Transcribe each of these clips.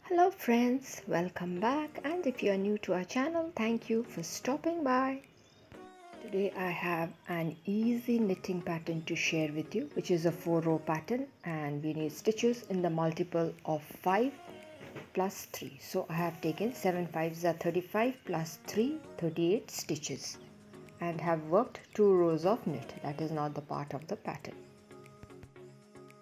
Hello friends, welcome back, and if you are new to our channel, thank you for stopping by. Today I have an easy knitting pattern to share with you, which is a 4-row pattern, and we need stitches in the multiple of 5 plus 3. So I have taken 7 5s are 35 plus 3 38 stitches and have worked 2 rows of knit. That is not the part of the pattern.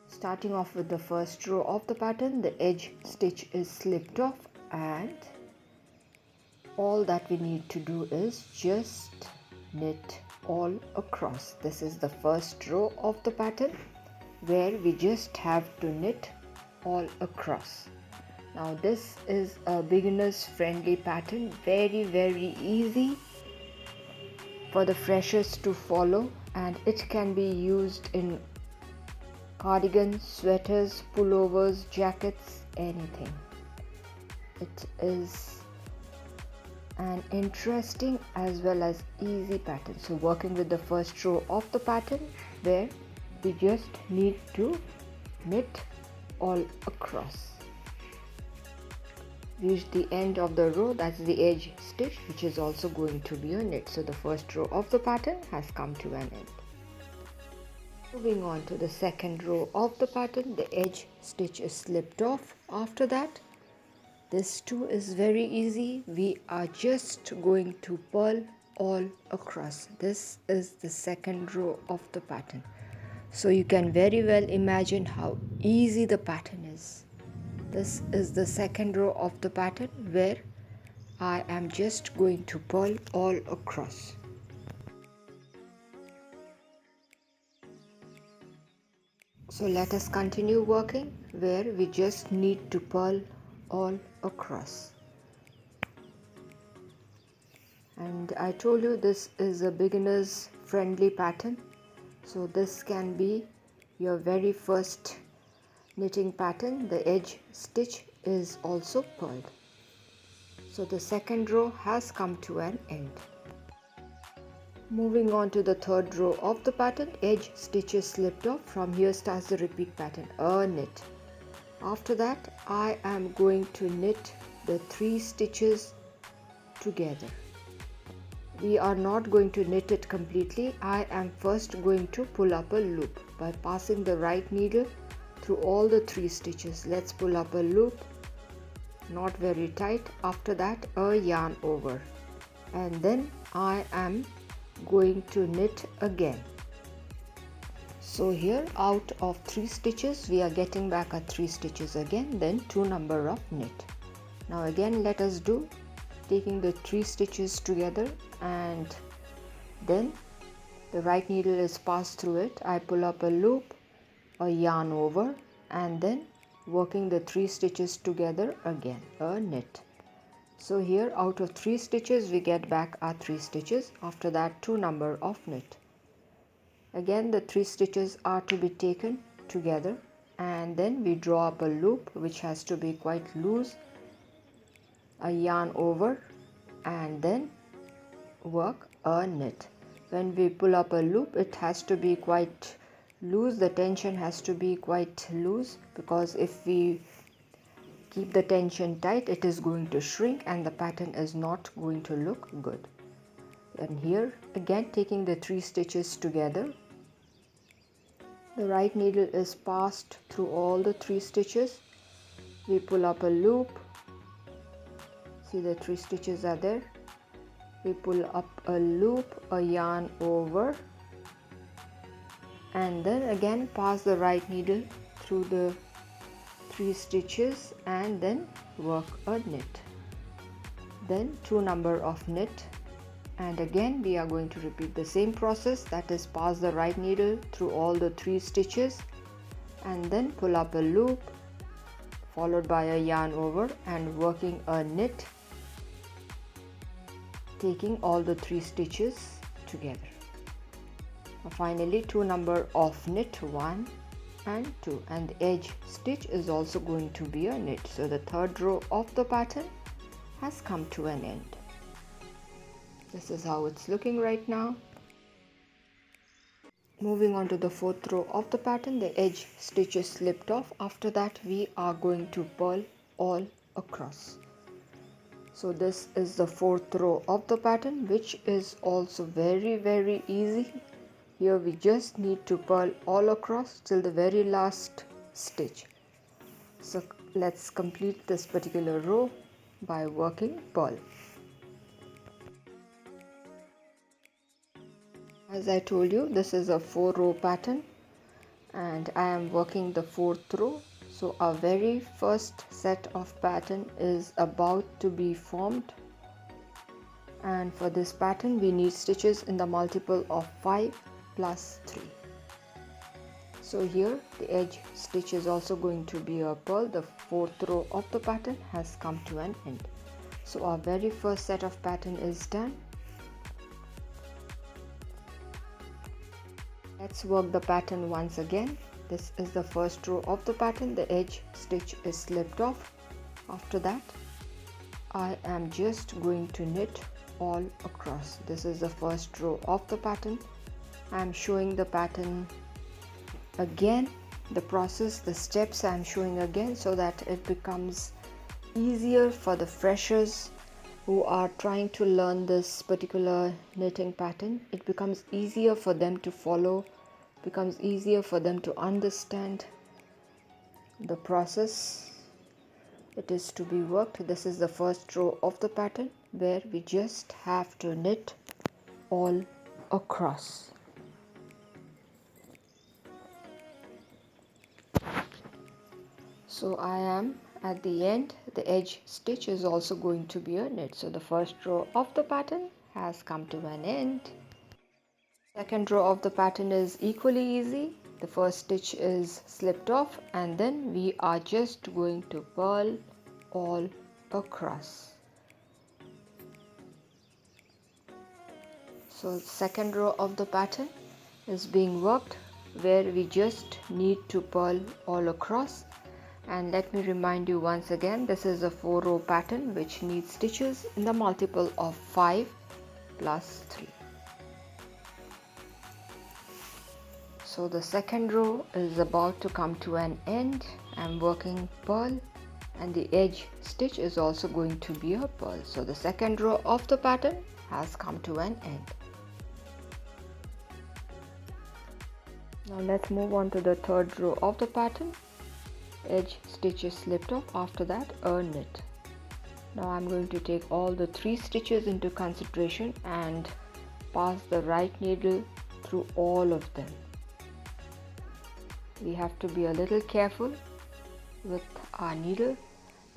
Starting off with the first row of the pattern, the edge stitch is slipped off, and all that we need to do is just knit all across. This is the first row of the pattern where we just have to knit all across. Now this is a beginners friendly pattern, very easy for the freshers to follow, and it can be used in cardigans, sweaters, pullovers, jackets, anything. It is an interesting as well as easy pattern. So working with the first row of the pattern where we just need to knit all across. Reach the end of the row, that's the edge stitch, which is also going to be a knit. So the first row of the pattern has come to an end. Moving on to the second row of the pattern, the edge stitch is slipped off. After that, this too is very easy. We are just going to purl all across. This is the second row of the pattern. So you can very well imagine how easy the pattern is. This is the second row of the pattern where I am just going to purl all across. So let us continue working where we just need to purl all across. And I told you this is a beginners friendly pattern, so this can be your very first knitting pattern. The edge stitch is also purled. So the second row has come to an end. Moving on to the third row of the pattern, edge stitches slipped off. From here starts the repeat pattern, a knit. After that, I am going to knit the 3 stitches together. We are not going to knit it completely. I am first going to pull up a loop by passing the right needle through all the 3 stitches. Let's pull up a loop, not very tight. After that, a yarn over, and then I am going to knit again. So here out of 3 stitches we are getting back a 3 stitches again, then 2 number of knit. Now again let us do taking the 3 stitches together, and then the right needle is passed through it. I pull up a loop, a yarn over, and then working the 3 stitches together again, a knit. So here out of 3 stitches we get back our 3 stitches. After that 2 number of knit. Again the 3 stitches are to be taken together, and then we draw up a loop which has to be quite loose, a yarn over, and then work a knit. When we pull up a loop, it has to be quite loose, the tension has to be quite loose, because if we keep the tension tight, it is going to shrink and the pattern is not going to look good. And here again taking the 3 stitches together, the right needle is passed through all the 3 stitches. We pull up a loop, see the 3 stitches are there. We pull up a loop, a yarn over, and then again pass the right needle through the 3 stitches and then work a knit, then 2 number of knit, and again we are going to repeat the same process, that is pass the right needle through all the 3 stitches and then pull up a loop followed by a yarn over and working a knit, taking all the 3 stitches together. Finally 2 number of knit, 1 and 2, and the edge stitch is also going to be a knit. So the third row of the pattern has come to an end. This is how it's looking right now. Moving on to the fourth row of the pattern, the edge stitch is slipped off. After that we are going to purl all across. So this is the fourth row of the pattern, which is also very easy. Here we just need to purl all across till the very last stitch. So let's complete this particular row by working purl. As I told you, this is a 4-row pattern and I am working the 4th row. So our very first set of pattern is about to be formed, and for this pattern we need stitches in the multiple of 5 plus 3. So here the edge stitch is also going to be a purl. The 4th row of the pattern has come to an end. So our very first set of pattern is done. Let's work the pattern once again. This is the first row of the pattern. The edge stitch is slipped off. After that, I am just going to knit all across. This is the first row of the pattern. I am showing the pattern again, the process, the steps I am showing again, so that it becomes easier for the freshers who are trying to learn this particular knitting pattern. It becomes easier for them to follow, becomes easier for them to understand the process. It is to be worked. This is the first row of the pattern where we just have to knit all across. So I am at the end. The edge stitch is also going to be a knit. So the first row of the pattern has come to an end. Second row of the pattern is equally easy. The first stitch is slipped off and then we are just going to purl all across. So second row of the pattern is being worked where we just need to purl all across. And let me remind you once again, this is a 4-row pattern which needs stitches in the multiple of 5 plus 3. So the second row is about to come to an end. I'm working purl and the edge stitch is also going to be a purl. So the second row of the pattern has come to an end. Now let's move on to the third row of the pattern. Edge stitch is slipped off. After that, a knit. Now I'm going to take all the 3 stitches into consideration and pass the right needle through all of them. We have to be a little careful with our needle,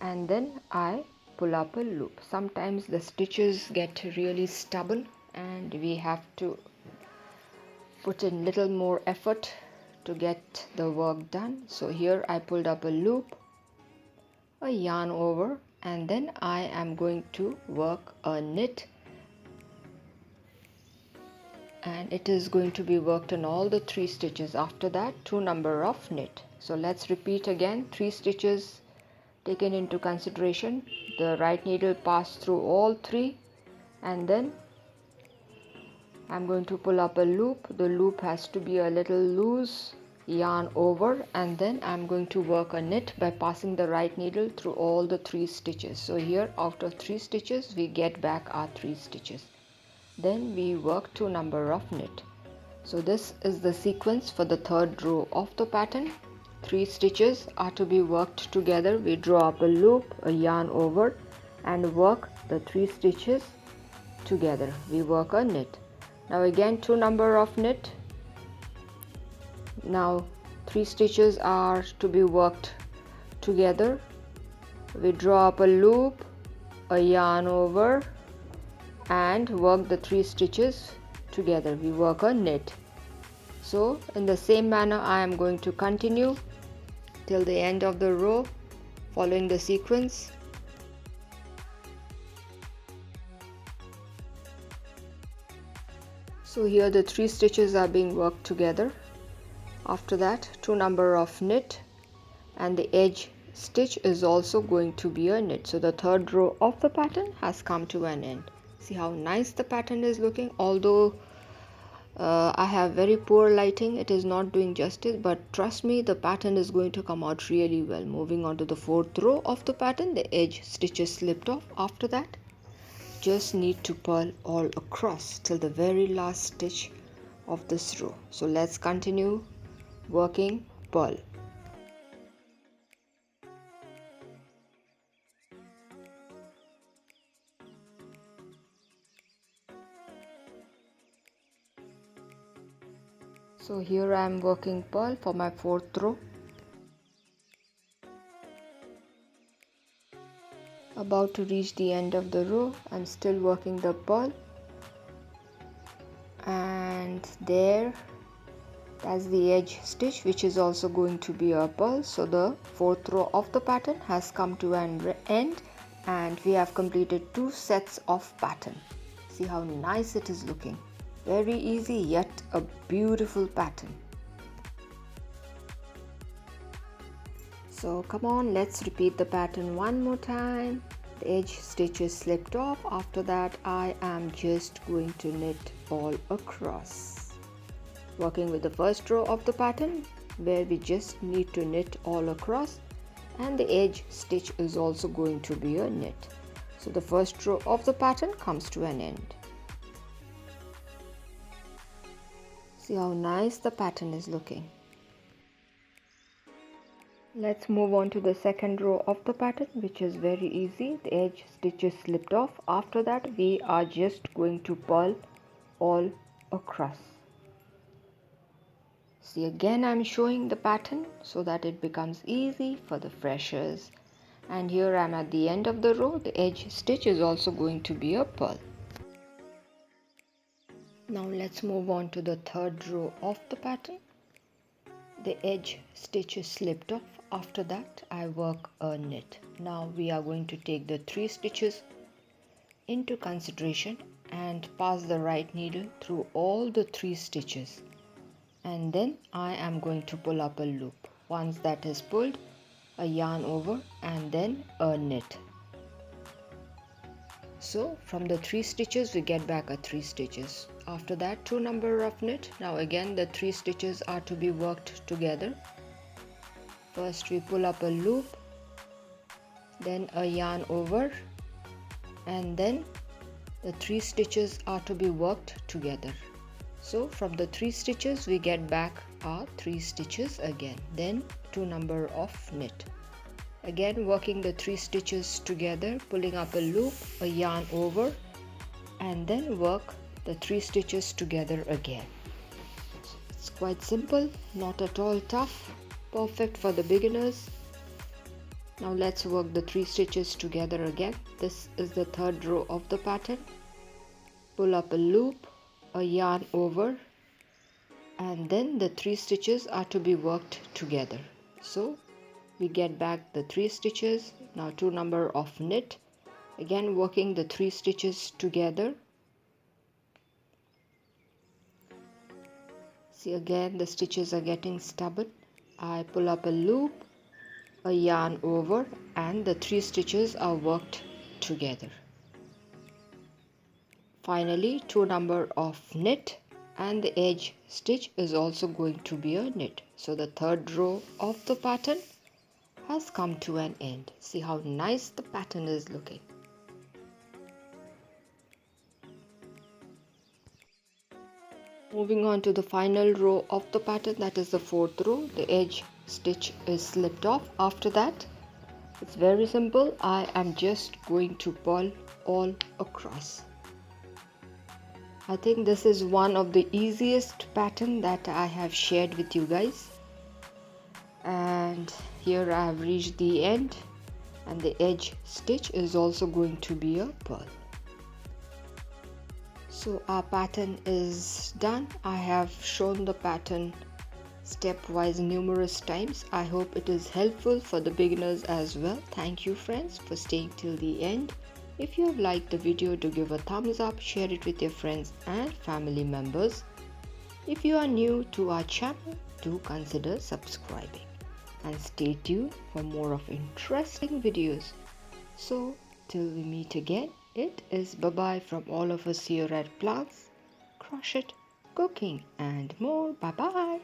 and then I pull up a loop. Sometimes the stitches get really stubborn and we have to put in little more effort to get the work done. So here I pulled up a loop, a yarn over, and then I am going to work a knit, and it is going to be worked on all the 3 stitches. After that, 2 number of knit. So let's repeat again. 3 stitches taken into consideration, the right needle passed through all 3, and then I'm going to pull up a loop. The loop has to be a little loose, yarn over, and then I'm going to work a knit by passing the right needle through all the 3 stitches. So here out of 3 stitches we get back our 3 stitches. Then we work 2 number of knit. So this is the sequence for the third row of the pattern. 3 stitches are to be worked together. We draw up a loop, a yarn over, and work the 3 stitches together. We work a knit. Now again 2 number of knit. Now 3 stitches are to be worked together. We draw up a loop, a yarn over, and work the 3 stitches together. We work a knit. So in the same manner I am going to continue till the end of the row, following the sequence. So here the 3 stitches are being worked together. After that, 2 number of knit, and the edge stitch is also going to be a knit. So the third row of the pattern has come to an end. See how nice the pattern is looking. Although I have very poor lighting, it is not doing justice, but trust me, the pattern is going to come out really well. Moving on to the fourth row of the pattern, the edge stitches slipped off. After that, just need to purl all across till the very last stitch of this row. So let's continue working purl. So here I am working purl for my fourth row. About to reach the end of the row, I'm still working the purl, and that's the edge stitch, which is also going to be a purl. So the fourth row of the pattern has come to an end, and we have completed 2 sets of pattern. See how nice it is looking. Very easy, yet a beautiful pattern. So come on, let's repeat the pattern one more time. The edge stitches slipped off. After that, I am just going to knit all across. Working with the first row of the pattern, where we just need to knit all across, and the edge stitch is also going to be a knit. So the first row of the pattern comes to an end. See how nice the pattern is looking. Let's move on to the second row of the pattern, which is very easy. The edge stitches slipped off. After that, we are just going to purl all across. See, again I'm showing the pattern so that it becomes easy for the freshers. And here I'm at the end of the row. The edge stitch is also going to be a purl. Now let's move on to the third row of the pattern. The edge stitch is slipped off. After that, I work a knit. Now we are going to take the 3 stitches into consideration and pass the right needle through all the 3 stitches, and then I am going to pull up a loop. Once that is pulled, a yarn over and then a knit. So from the 3 stitches we get back a 3 stitches. After that, 2 number of knit. Now again the 3 stitches are to be worked together. First we pull up a loop, then a yarn over, and then the 3 stitches are to be worked together. So from the 3 stitches we get back our 3 stitches again, then 2 number of knit. Again working the 3 stitches together, pulling up a loop, a yarn over, and then work the 3 stitches together again. It's quite simple, not at all tough, perfect for the beginners. Now let's work the 3 stitches together again. This is the third row of the pattern. Pull up a loop, a yarn over, and then the 3 stitches are to be worked together. So we get back the 3 stitches. Now 2 number of knit, again working the 3 stitches together. See, again the stitches are getting stubborn. I pull up a loop, a yarn over, and the 3 stitches are worked together. Finally 2 number of knit, and the edge stitch is also going to be a knit. So the third row of the pattern has come to an end. See how nice the pattern is looking. Moving on to the final row of the pattern, that is the fourth row. The edge stitch is slipped off. After that, it's very simple. I am just going to purl all across. I think this is one of the easiest pattern that I have shared with you guys. And here I have reached the end, and the edge stitch is also going to be a purl. So our pattern is done. I have shown the pattern stepwise numerous times. I hope it is helpful for the beginners as well. Thank you friends for staying till the end. If you have liked the video, do give a thumbs up, share it with your friends and family members. If you are new to our channel, do consider subscribing and stay tuned for more of interesting videos. So till we meet again, it is bye bye from all of us here at Plants Crochet cooking and more. Bye bye.